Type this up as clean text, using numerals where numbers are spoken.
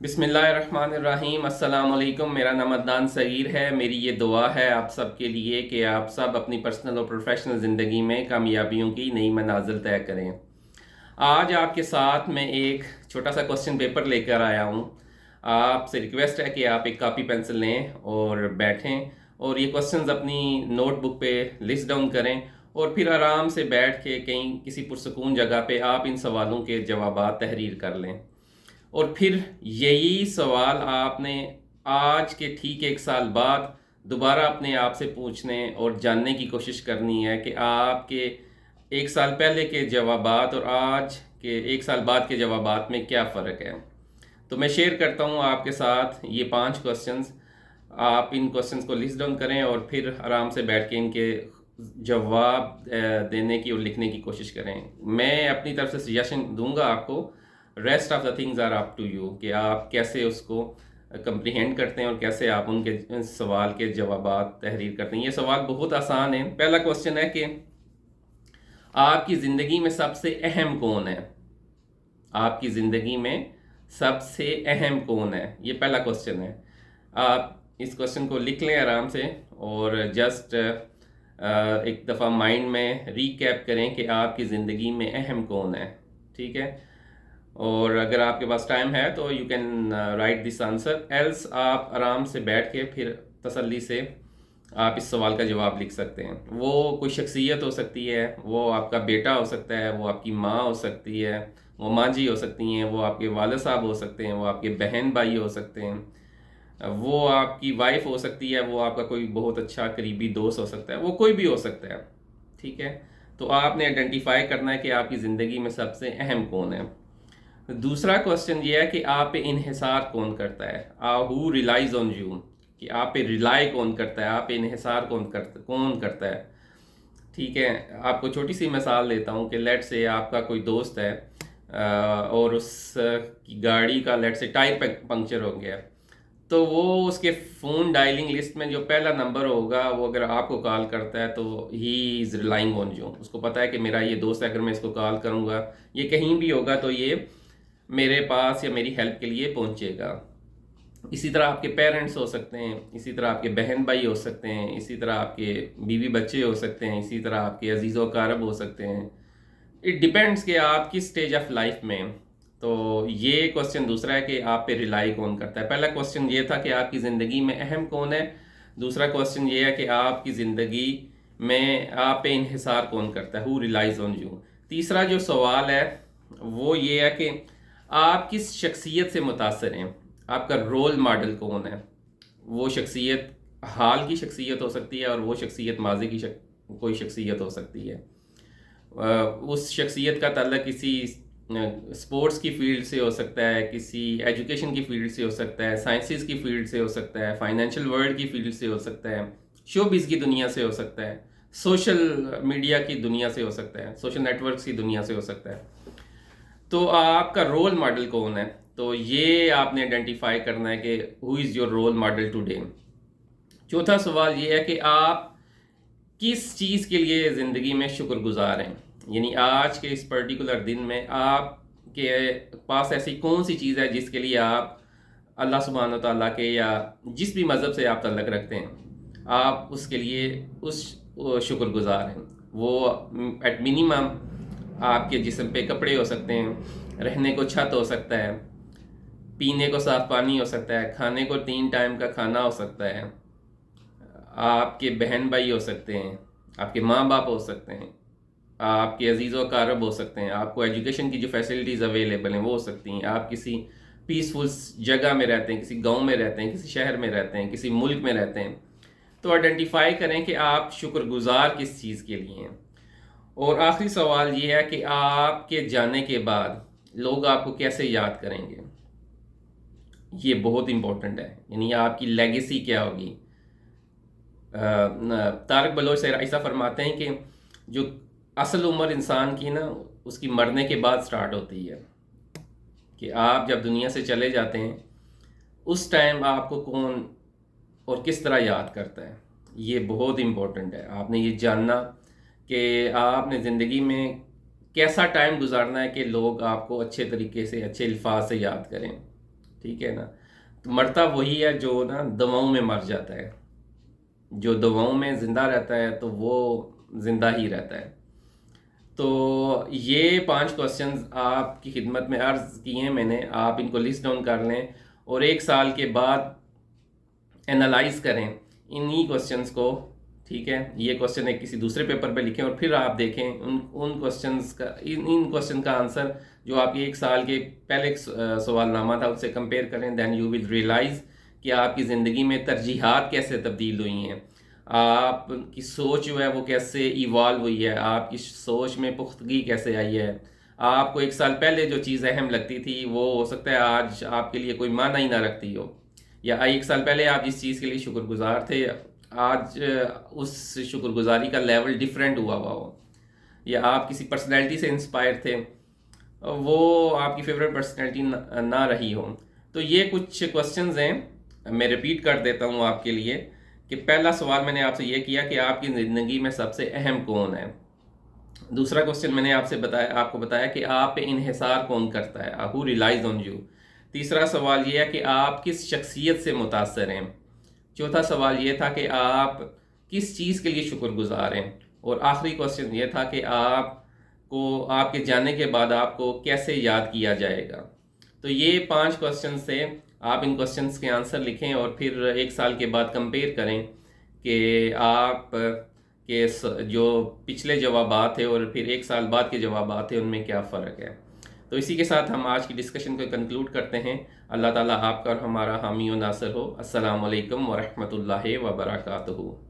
بسم اللہ الرحمن الرحیم۔ السلام علیکم۔ میرا نام عدنان صغیر ہے۔ میری یہ دعا ہے آپ سب کے لیے کہ آپ سب اپنی پرسنل اور پروفیشنل زندگی میں کامیابیوں کی نئی منازل طے کریں۔ آج آپ کے ساتھ میں ایک چھوٹا سا کوسچن پیپر لے کر آیا ہوں۔ آپ سے ریکویسٹ ہے کہ آپ ایک کاپی پینسل لیں اور بیٹھیں اور یہ کوسچنز اپنی نوٹ بک پہ لسٹ ڈاؤن کریں اور پھر آرام سے بیٹھ کے کہیں کسی پرسکون جگہ پہ آپ ان سوالوں کے جوابات تحریر کر لیں، اور پھر یہی سوال آپ نے آج کے ٹھیک ایک سال بعد دوبارہ اپنے آپ سے پوچھنے اور جاننے کی کوشش کرنی ہے کہ آپ کے ایک سال پہلے کے جوابات اور آج کے ایک سال بعد کے جوابات میں کیا فرق ہے۔ تو میں شیئر کرتا ہوں آپ کے ساتھ یہ 5 کوسچنز۔ آپ ان کوسچنز کو لسٹ ڈاؤن کریں اور پھر آرام سے بیٹھ کے ان کے جواب دینے کی اور لکھنے کی کوشش کریں۔ میں اپنی طرف سے سجیشن دوں گا آپ کو، rest of the things are up to you, کہ آپ کیسے اس کو کمپریہینڈ کرتے ہیں اور کیسے آپ ان کے سوال کے جوابات تحریر کرتے ہیں۔ یہ سوال بہت آسان ہے۔ پہلا کوسچن ہے کہ آپ کی زندگی میں سب سے اہم کون ہے؟ آپ کی زندگی میں سب سے اہم کون ہے؟ یہ پہلا کوسچن ہے۔ آپ اس کوسچن کو لکھ لیں آرام سے اور جسٹ ایک دفعہ مائنڈ میں ریکیپ کریں کہ آپ کی زندگی میں اہم کون ہے، ٹھیک ہے؟ اور اگر آپ کے پاس ٹائم ہے تو you can write this answer, else آپ آرام سے بیٹھ کے پھر تسلی سے آپ اس سوال کا جواب لکھ سکتے ہیں۔ وہ کوئی شخصیت ہو سکتی ہے، وہ آپ کا بیٹا ہو سکتا ہے، وہ آپ کی ماں ہو سکتی ہے، وہ ماں جی ہو سکتی ہیں، وہ آپ کے والد صاحب ہو سکتے ہیں، وہ آپ کے بہن بھائی ہو سکتے ہیں، وہ آپ کی وائف ہو سکتی ہے، وہ آپ کا کوئی بہت اچھا قریبی دوست ہو سکتا ہے، وہ کوئی بھی ہو سکتا ہے، ٹھیک ہے؟ تو آپ نے آئیڈینٹیفائی کرنا ہے کہ آپ کی زندگی میں سب سے اہم کون ہے۔ دوسرا کوسچن یہ ہے کہ آپ پہ انحصار کون کرتا ہے، ہو ریلائز آن یو، کہ آپ پہ ریلائی کون کرتا ہے، آپ پہ انحصار کون کرتا ہے، ٹھیک ہے؟ آپ کو چھوٹی سی مثال دیتا ہوں کہ لیٹ سے آپ کا کوئی دوست ہے اور اس کی گاڑی کا لیٹ سے ٹائر پنکچر ہو گیا، تو وہ اس کے فون ڈائلنگ لسٹ میں جو پہلا نمبر ہوگا، وہ اگر آپ کو کال کرتا ہے تو ہی از ریلائنگ آن یو۔ اس کو پتا ہے کہ میرا یہ دوست ہے، اگر میں اس کو کال کروں گا، یہ کہیں بھی ہوگا تو یہ میرے پاس یا میری ہیلپ کے لیے پہنچے گا۔ اسی طرح آپ کے پیرنٹس ہو سکتے ہیں، اسی طرح آپ کے بہن بھائی ہو سکتے ہیں، اسی طرح آپ کے بیوی بچے ہو سکتے ہیں، اسی طرح آپ کے عزیز و اقارب ہو سکتے ہیں۔ اٹ ڈیپینڈس کہ آپ کس سٹیج آف لائف میں ہیں۔ تو یہ کوسچن دوسرا ہے کہ آپ پہ ریلائی کون کرتا ہے۔ پہلا کوسچن یہ تھا کہ آپ کی زندگی میں اہم کون ہے، دوسرا کوسچن یہ ہے کہ آپ کی زندگی میں آپ پہ انحصار کون کرتا ہے، ہو ریلائز آن یو۔ تیسرا جو سوال ہے وہ یہ ہے کہ آپ کس شخصیت سے متاثر ہیں، آپ کا رول ماڈل کون ہے۔ وہ شخصیت حال کی شخصیت ہو سکتی ہے اور وہ شخصیت ماضی کی کوئی شخصیت ہو سکتی ہے۔ اس شخصیت کا تعلق کسی اسپورٹس کی فیلڈ سے ہو سکتا ہے، کسی ایجوکیشن کی فیلڈ سے ہو سکتا ہے، سائنسز کی فیلڈ سے ہو سکتا ہے، فائنینشیل ورلڈ کی فیلڈ سے ہو سکتا ہے، شو بز کی دنیا سے ہو سکتا ہے، سوشل میڈیا کی دنیا سے ہو سکتا ہے، سوشل نیٹ ورکس کی دنیا سے ہو سکتا ہے۔ تو آپ کا رول ماڈل کون ہے؟ تو یہ آپ نے آئیڈینٹیفائی کرنا ہے کہ who is your role model today. چوتھا سوال یہ ہے کہ آپ کس چیز کے لیے زندگی میں شکر گزار ہیں، یعنی آج کے اس پرٹیکولر دن میں آپ کے پاس ایسی کون سی چیز ہے جس کے لیے آپ اللہ سبحانہ و تعالیٰ کے یا جس بھی مذہب سے آپ تعلق رکھتے ہیں، آپ اس کے لیے اس شکر گزار ہیں۔ وہ ایٹ منیمم آپ کے جسم پہ کپڑے ہو سکتے ہیں، رہنے کو چھت ہو سکتا ہے، پینے کو صاف پانی ہو سکتا ہے، کھانے کو 3 ٹائم کا کھانا ہو سکتا ہے، آپ کے بہن بھائی ہو سکتے ہیں، آپ کے ماں باپ ہو سکتے ہیں، آپ کے عزیز و اقارب ہو سکتے ہیں، آپ کو ایجوکیشن کی جو فیسلٹیز اویلیبل ہیں وہ ہو سکتی ہیں، آپ کسی پیسفل جگہ میں رہتے ہیں، کسی گاؤں میں رہتے ہیں، کسی شہر میں رہتے ہیں، کسی ملک میں رہتے ہیں۔ تو آئیڈینٹیفائی کریں کہ آپ شکر گزار کس چیز کے لیے ہیں۔ اور آخری سوال یہ ہے کہ آپ کے جانے کے بعد لوگ آپ کو کیسے یاد کریں گے۔ یہ بہت امپورٹنٹ ہے، یعنی آپ کی لیگیسی کیا ہوگی۔ طارق بلوچ ایسا فرماتے ہیں کہ جو اصل عمر انسان کی نا، اس کی مرنے کے بعد سٹارٹ ہوتی ہے، کہ آپ جب دنیا سے چلے جاتے ہیں اس ٹائم آپ کو کون اور کس طرح یاد کرتا ہے۔ یہ بہت امپورٹنٹ ہے، آپ نے یہ جاننا کہ آپ نے زندگی میں کیسا ٹائم گزارنا ہے کہ لوگ آپ کو اچھے طریقے سے، اچھے الفاظ سے یاد کریں۔ ٹھیک ہے نا. تو مرتا وہی ہے جو نا دواؤں میں مر جاتا ہے. جو دواؤں میں زندہ رہتا ہے تو وہ زندہ ہی رہتا ہے. تو یہ 5 کوسچنز آپ کی خدمت میں عرض کیے ہیں میں نے. آپ ان کو لسٹ ڈاؤن کر لیں اور 1 سال کے بعد انالائز کریں انہی کوسچنز کو. ٹھیک ہے, یہ کوسچن ایک کسی دوسرے پیپر پہ لکھیں اور پھر آپ دیکھیں ان کوسچنز کا ان کوسچن کا آنسر جو آپ کے 1 سال کے پہلے سوال نامہ تھا اس سے کمپیئر کریں. دین یو ول ریئلائز کہ آپ کی زندگی میں ترجیحات کیسے تبدیل ہوئی ہیں, آپ کی سوچ جو ہے وہ کیسے ایوالو ہوئی ہے, آپ کی سوچ میں پختگی کیسے آئی ہے. آپ کو 1 سال پہلے جو چیز اہم لگتی تھی وہ ہو سکتا ہے آج آپ کے لیے کوئی معنی ہی نہ رکھتی ہو, یا 1 سال پہلے آپ جس چیز کے لیے شکر گزار تھے آج اس شکر گزاری کا لیول ڈیفرنٹ ہوا ہو, یا آپ کسی پرسنالٹی سے انسپائر تھے وہ آپ کی فیوریٹ پرسنالٹی نہ رہی ہو. تو یہ کچھ کوسچنز ہیں, میں ریپیٹ کر دیتا ہوں آپ کے لیے کہ پہلا سوال میں نے آپ سے یہ کیا کہ آپ کی زندگی میں سب سے اہم کون ہے. دوسرا کوسچن میں نے آپ کو بتایا کہ آپ پہ انحصار کون کرتا ہے, ہو ریلائز آن یو. تیسرا سوال یہ ہے کہ آپ کس شخصیت سے متاثر ہیں. چوتھا سوال یہ تھا کہ آپ کس چیز کے لیے شکر گزار ہیں. اور آخری کوسچن یہ تھا کہ آپ کو آپ کے جانے کے بعد آپ کو کیسے یاد کیا جائے گا. تو یہ 5 کوسچنز تھے. آپ ان کوسچنز کے آنسر لکھیں اور پھر 1 سال کے بعد کمپیئر کریں کہ آپ کے جو پچھلے جوابات تھے اور پھر 1 سال بعد کے جوابات تھے ان میں کیا فرق ہے. تو اسی کے ساتھ ہم آج کی ڈسکشن کو کنکلوڈ کرتے ہیں. اللہ تعالیٰ آپ کا اور ہمارا حامی و ناصر ہو. السلام علیکم ورحمۃ اللہ وبرکاتہ.